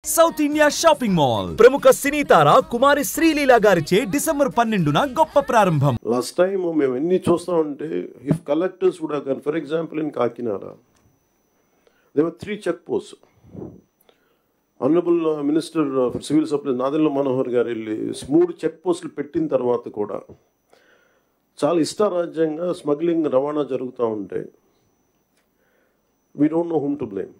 South India shopping mall ప్రముఖ సినీ తార కుమారి శ్రీలీల గారిచే December 12న గొప్ప ప్రారంభం. లాస్ట్ టైం మేము ఎన్ని చూస్తా ఉంటే if collectors would have gone for example in Kakinada there were 3 check post. Honourable minister of civil supplies Nadendla Manohar garu వెళ్ళి 3 చెక్ పోస్టులు పెట్టిన తర్వాత కూడా చాలా ఇష్టారాజ్యంగా స్మగ్లింగ్ రవాణా జరుగుతూ ఉంటే we don't know whom to blame.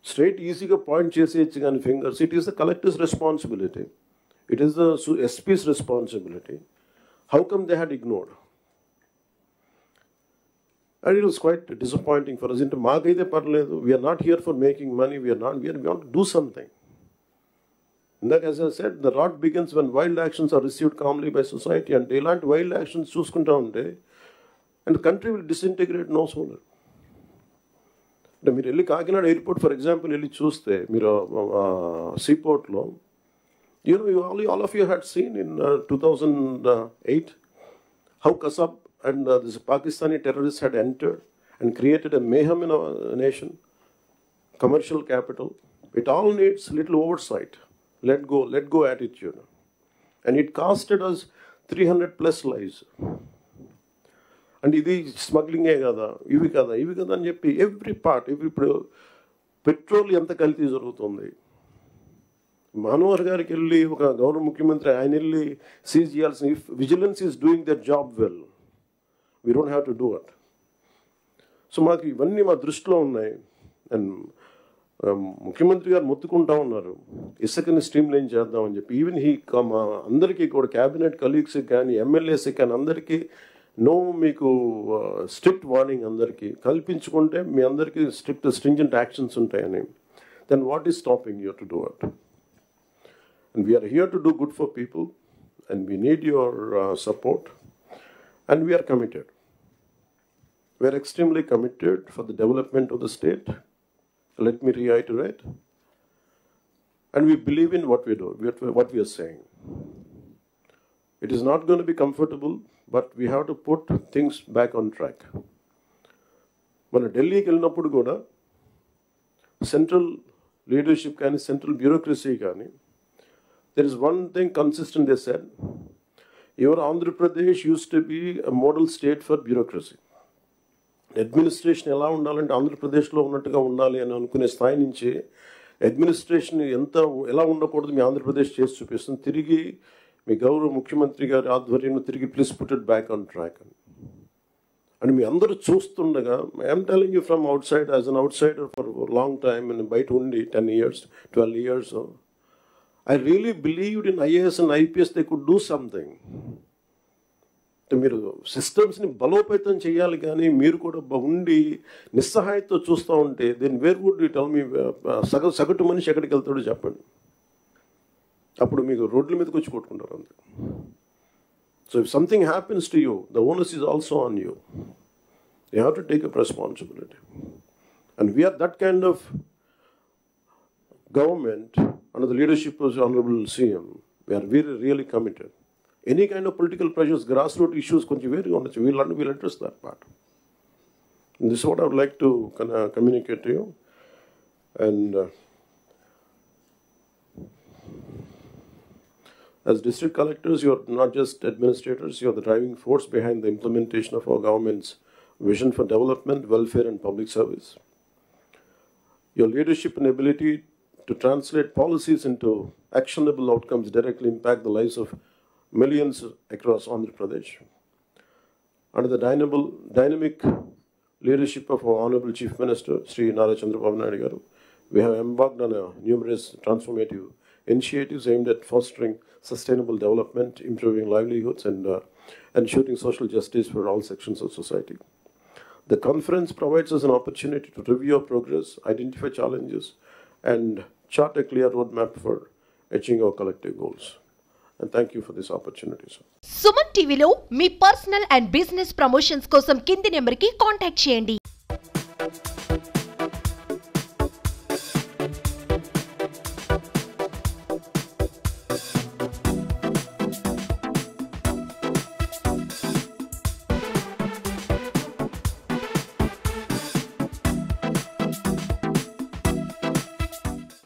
Straight easy point cheseyచ్చు కానీ fingers. It is the collector's responsibility. It is the SP's responsibility. How come they had ignored? And it was quite disappointing for us. Into maagaide parledu. We are not here for making money. We want to do something. And that, as I said, the rot begins when wild actions are received calmly by society. And ilanti wild actions చూసుకుంటా ఉంటే and the country will disintegrate no sooner. అంటే మీరు వెళ్ళి Kakinada airport for example వెళ్ళి చూస్తే మీరు సీపోర్ట్లో all of you had seen in 2008 how Kasab and this Pakistani terrorists had entered and created a mayhem in our nation, commercial capital. It all needs little oversight, let go attitude, and it costed us 300 plus lives. And ఇది స్మగ్లింగే కదా ఇవి కదా అని చెప్పి every ఇప్పుడు petrol ఎంత కల్తీ జరుగుతుంది. మనోహర్ గారికి వెళ్ళి ఒక గౌరవ ముఖ్యమంత్రి ఆయన వెళ్ళి సీజ్ చేయాల్సిన if vigilance is doing their job well we don't have to do it. So మాకు ఇవన్నీ మా దృష్టిలో ఉన్నాయి. అండ్ ముఖ్యమంత్రి గారు మొత్తుకుంటా ఉన్నారు ఇసుకని స్ట్రీమ్ లైన్ చేద్దామని చెప్పి. ఈవెన్ మా అందరికీ కూడా క్యాబినెట్ కలీగ్స్కి కానీ ఎమ్మెల్యేస్కి కానీ అందరికీ మీకు స్ట్రిక్ట్ వార్నింగ్ అందరికీ కల్పించుకుంటే మీ అందరికీ స్ట్రింజెంట్ యాక్షన్స్ ఉంటాయని. Then what is stopping you to do it? And we're here to do good for people and we need your support and we're committed. We're extremely committed for the development of the state. Let me reiterate. And we believe in what we do, what we are saying. It is not going to be comfortable, but we have to put things back on track. మన ఢిల్లీకి వెళ్ళినప్పుడు కూడా central leadership కానీ central bureaucracy కానీ there is one thing consistent. They said your Andhra Pradesh use to be a model state for bureaucracy. Administration ఎలా ఉండాలంటే ఆంధ్రప్రదేశ్లో ఉన్నట్టుగా ఉండాలి అని అనుకునే స్థాయి నుంచి అడ్మినిస్ట్రేషన్ ఎలా ఉండకూడదు మీ ఆంధ్రప్రదేశ్ చేసి చూపిస్తుంది. తిరిగి మీ గౌరవ ముఖ్యమంత్రి గారి ఆధ్వర్యంలో తిరిగి please put it back on track అని మీ అందరూ చూస్తుండగా I'm telling you from out side as an out cider for long time and బయట ఉండి 10 years 12 years I really believed in IAS and IPS they could do something. మీరు సిస్టమ్స్ని బలోపేతం చేయాలి కానీ మీరు కూడా ఉండి నిస్సహాయతో చూస్తూ ఉంటే then where would you tell me సగటు మనిషి ఎక్కడికి వెళ్తాడో చెప్పండి. అప్పుడు మీకు రోడ్ల మీదకి వచ్చి కొట్టుకుంటారు అంతే. So if something happens to you the onus is also on you. You have to take up responsibility. And we're that kind of government under the leadership of honourable CM. We're really committed. Any kind of political pressures, grass root issues కొంచెం వేరుగా ఉండొచ్చు. We'll address that part. This what I would like to communicate to you. And as district collectors, you are not just administrators, you are the driving force behind the implementation of our government's vision for development, welfare and public service. Your leadership and ability to translate policies into actionable outcomes directly impact the lives of millions across Andhra Pradesh. Under the dynamic leadership of our Honorable Chief Minister, Sri Nara Chandrababu Naidu Garu, we have embarked on numerous transformative initiatives aimed at fostering sustainable development, improving livelihoods, and ensuring social justice for all sections of society. The conference provides us an opportunity to review our progress, identify challenges, and chart a clear roadmap for achieving our collective goals. And thank you for this opportunity, sir. Suman టీవీలో మీ personal and business promotions కోసం కింది నెంబర్కి contact చేయండి.